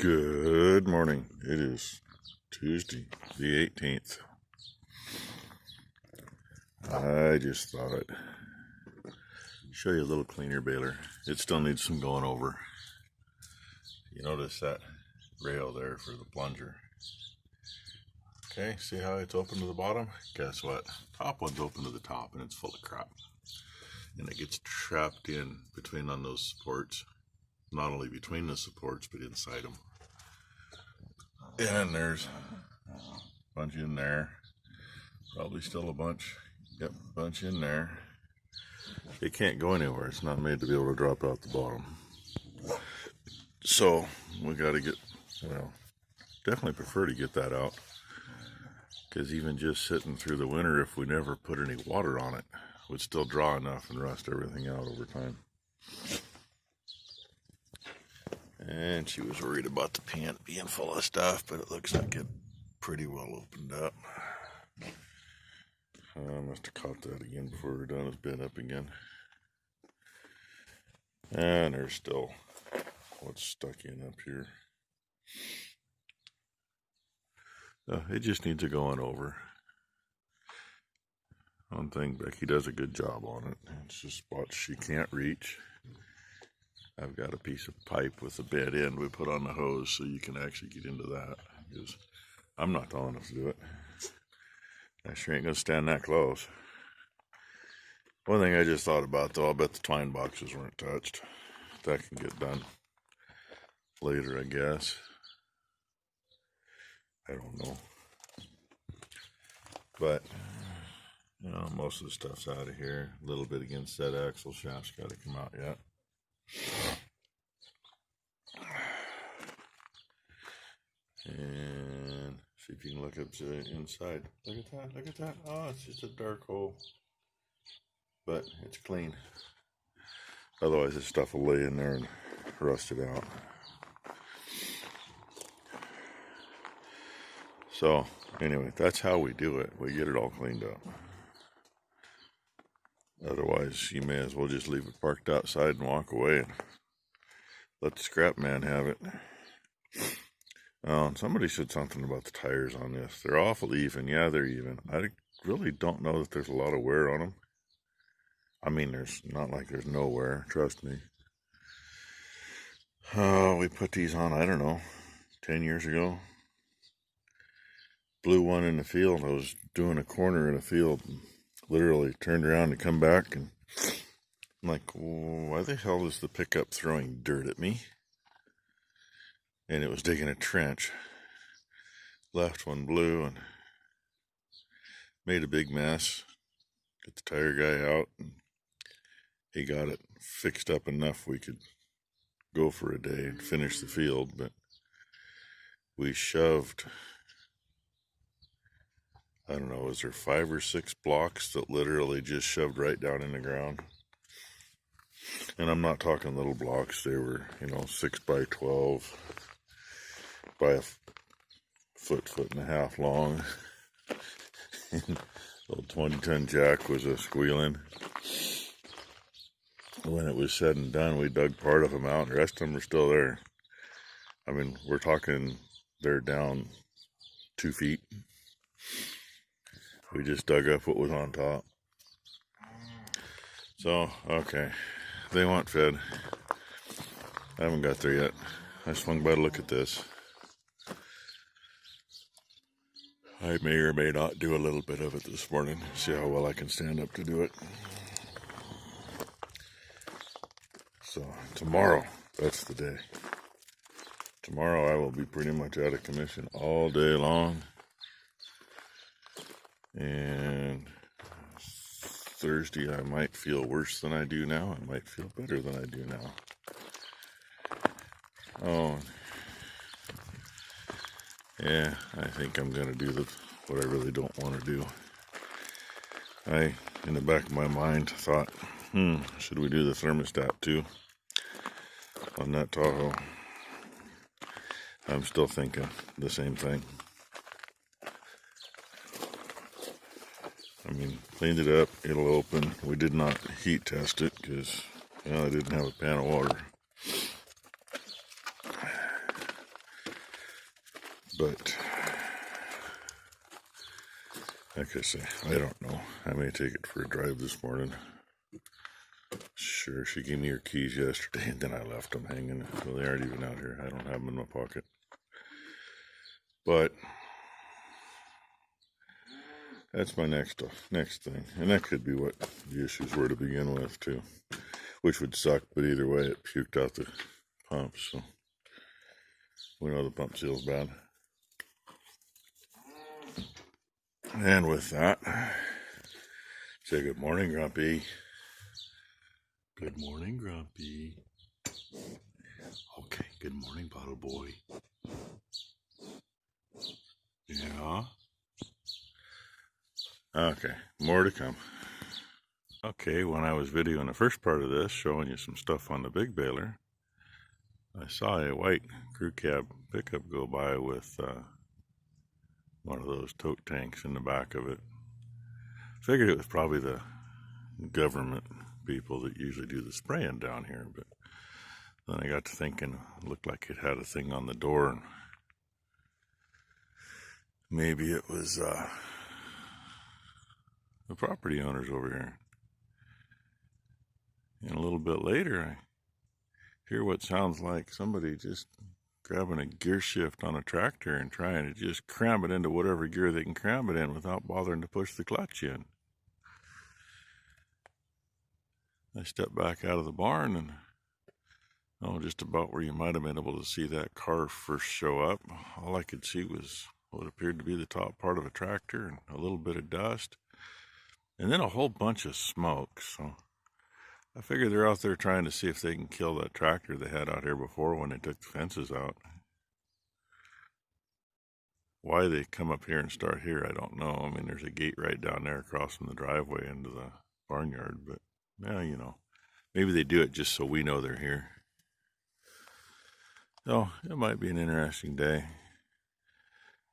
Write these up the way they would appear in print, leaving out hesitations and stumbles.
Good morning. It is Tuesday, the 18th. I just thought I'd show you a little cleaner baler. It still needs some going over. You notice that rail there for the plunger. Okay, see how it's open to the bottom? Guess what? Top one's open to the top and it's full of crap. And it gets trapped in between on those supports. Not only between the supports, but inside them. And there's a bunch in there. Probably still a bunch. Yep, bunch in there. It can't go anywhere. It's not made to be able to drop out the bottom. So we got to get, definitely prefer to get that out. Because even just sitting through the winter, if we never put any water on it, would still draw enough and rust everything out over time. And she was worried about the pan being full of stuff, but it looks like it pretty well opened up. I must have caught that again before we're done. It's been up again. And there's still what's stuck in up here. It just needs a going over. One thing, Becky does a good job on it. It's just spots she can't reach. I've got a piece of pipe with a bed end we put on the hose so you can actually get into that. Because I'm not tall enough to do it. I sure ain't gonna stand that close. One thing I just thought about though, I'll bet the twine boxes weren't touched. That can get done later, I guess. I don't know. But, most of the stuff's out of here. A little bit against that axle shaft's got to come out yet. And see if you can look up to the inside. Look at that, look at that. Oh, it's just a dark hole. But it's clean. Otherwise this stuff will lay in there and rust it out. So anyway, that's how we do it. We get it all cleaned up. Otherwise you may as well just leave it parked outside and walk away and let the scrap man have it. Somebody said something about the tires on this. They're awful even. Yeah, they're even. I really don't know that there's a lot of wear on them. I mean, there's not like there's no wear. Trust me. We put these on, I don't know, 10 years ago. Blew one in the field. I was doing a corner in a field. And literally turned around to come back. And I'm like, why the hell is the pickup throwing dirt at me? And it was digging a trench. Left one blew and made a big mess. Got the tire guy out and he got it fixed up enough we could go for a day and finish the field. But we shoved, I don't know, was there 5 or 6 blocks that literally just shoved right down in the ground? And I'm not talking little blocks. They were, 6 by 12 by a foot and a half long. Little 20-ton jack was a squealing. When it was said and done, we dug part of them out. The rest of them are still there. I mean, we're talking they're down 2 feet. We just dug up what was on top. So, okay. They want fed. I haven't got there yet. I swung by to look at this. I may or may not do a little bit of it this morning. See how well I can stand up to do it. So, tomorrow, that's the day. Tomorrow I will be pretty much out of commission all day long. And Thursday I might feel worse than I do now. I might feel better than I do now. Oh, yeah, I think I'm going to do what I really don't want to do. I, in the back of my mind, thought, should we do the thermostat too on that Tahoe? I'm still thinking the same thing. I mean, cleaned it up, it'll open. We did not heat test it because, I didn't have a pan of water. But like I say, I don't know. I may take it for a drive this morning. Sure, she gave me her keys yesterday, and then I left them hanging. Well, they aren't even out here. I don't have them in my pocket. But that's my next thing, and that could be what the issues were to begin with too, which would suck. But either way, it puked out the pump, so we know the pump seal's bad. And with that, say good morning, Grumpy. Good morning, Grumpy. Okay, good morning, bottle boy. Yeah. Okay, more to come. Okay, when I was videoing the first part of this, showing you some stuff on the big baler, I saw a white crew cab pickup go by with one of those tote tanks in the back of it. Figured it was probably the government people that usually do the spraying down here, but then I got to thinking, it looked like it had a thing on the door, and maybe it was the property owners over here. And a little bit later, I hear what sounds like somebody just grabbing a gear shift on a tractor and trying to just cram it into whatever gear they can cram it in without bothering to push the clutch in. I stepped back out of the barn, and just about where you might have been able to see that car first show up, all I could see was what appeared to be the top part of a tractor and a little bit of dust, and then a whole bunch of smoke. So I figure they're out there trying to see if they can kill that tractor they had out here before when they took the fences out. Why they come up here and start here, I don't know. I mean, there's a gate right down there across from the driveway into the barnyard, but yeah, maybe they do it just so we know they're here. So it might be an interesting day,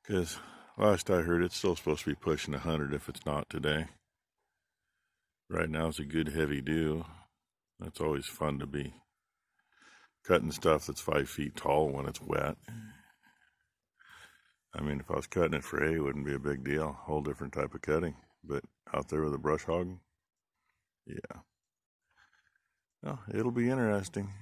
because last I heard it's still supposed to be pushing 100 if it's not today. Right now it's a good heavy dew. That's always fun to be cutting stuff that's 5 feet tall when it's wet. I mean, if I was cutting it for hay, it wouldn't be a big deal. Whole different type of cutting. But out there with a brush hog, yeah. Well, it'll be interesting.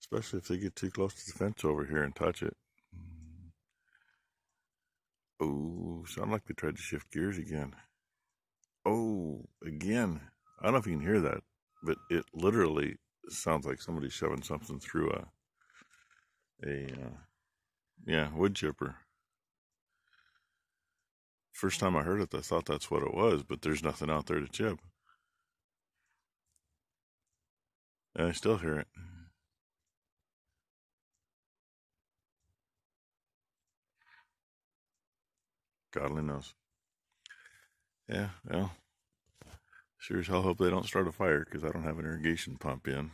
Especially if they get too close to the fence over here and touch it. Oh, sound like they tried to shift gears again. Oh, again. I don't know if you can hear that, but it literally sounds like somebody shoving something through a wood chipper. First time I heard it, I thought that's what it was, but there's nothing out there to chip. And I still hear it. God only knows. Yeah, well, sure as hell hope they don't start a fire, because I don't have an irrigation pump in.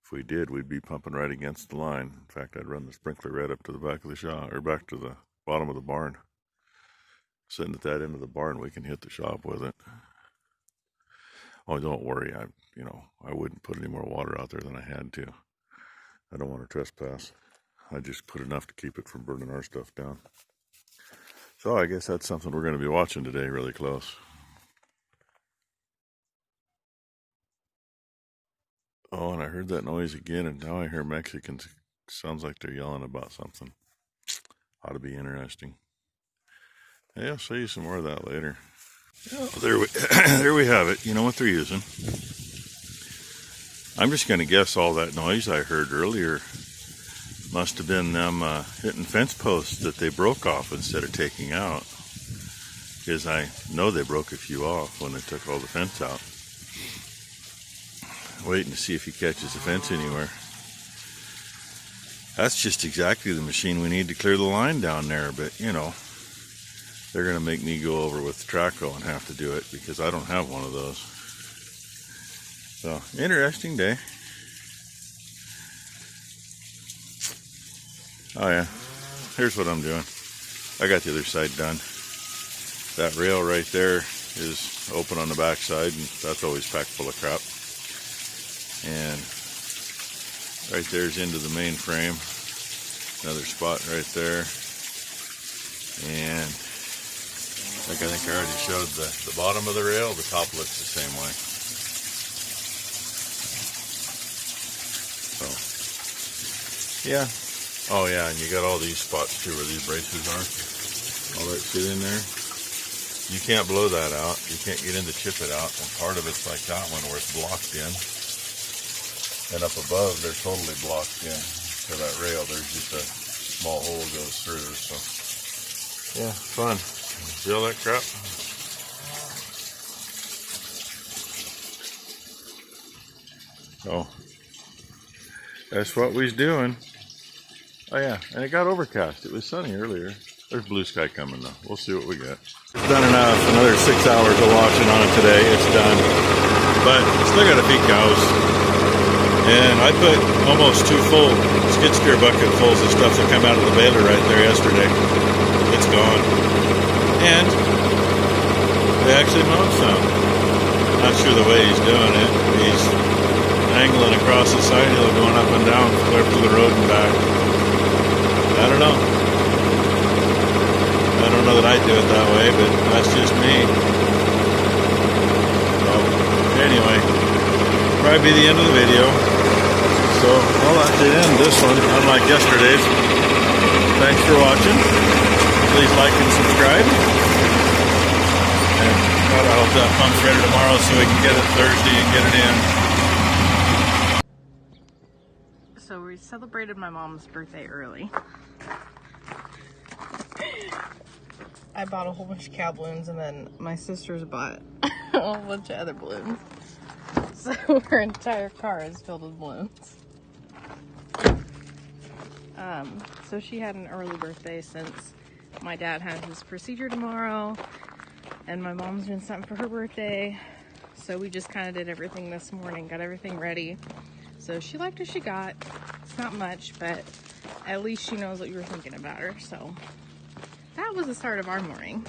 If we did, we'd be pumping right against the line. In fact, I'd run the sprinkler right up to the back of the shop, or back to the bottom of the barn. Sitting at that end of the barn, we can hit the shop with it. Oh, don't worry, I wouldn't put any more water out there than I had to. I don't want to trespass. I just put enough to keep it from burning our stuff down. So I guess that's something we're going to be watching today really close. Oh, and I heard that noise again, and now I hear Mexicans. Sounds like they're yelling about something. Ought to be interesting. Hey, I'll show you some more of that later. Oh, there we have it. You know what they're using. I'm just going to guess all that noise I heard earlier must have been them hitting fence posts that they broke off instead of taking out. Because I know they broke a few off when they took all the fence out. Waiting to see if he catches the fence anywhere. That's just exactly the machine we need to clear the line down there, but they're going to make me go over with the traco and have to do it because I don't have one of those. So, interesting day. Oh yeah, here's what I'm doing. I got the other side done. That rail right there is open on the back side, and that's always packed full of crap. And Right there's into the main frame. Another spot right there. And like I think I already showed the bottom of the rail, the top looks the same way. So, yeah. Oh yeah, and you got all these spots too where these braces are. All that shit in there. You can't blow that out. You can't get in to chip it out. And part of it's like that one where it's blocked in. And up above, they're totally blocked in to that rail. There's just a small hole goes through. So, yeah, fun. See all that crap? Oh, that's what we's doing. Oh yeah, and it got overcast. It was sunny earlier. There's blue sky coming though. We'll see what we get. It's done enough. Another 6 hours of washing on it today. It's done. But still got to feed cows. And I put almost 2 full skid steer bucket fulls of stuff that come out of the baler right there yesterday. It's gone. And they actually mowed some. Not sure the way he's doing it. He's angling across the side hill, going up and down, clear up to the road and back. I don't know. I don't know that I'd do it that way, but that's just me. So, anyway, probably be the end of the video. So, I'll have to end this one, unlike yesterday's. Thanks for watching. Please like and subscribe. And I hope that pump's ready tomorrow so we can get it Thursday and get it in. So we celebrated my mom's birthday early. I bought a whole bunch of cow balloons, and then my sisters bought a whole bunch of other balloons. So her entire car is filled with balloons. So she had an early birthday since my dad had his procedure tomorrow, and my mom's doing something for her birthday. So we just kind of did everything this morning, got everything ready. So she liked what she got. It's not much, but at least she knows what you were thinking about her. So that was the start of our morning.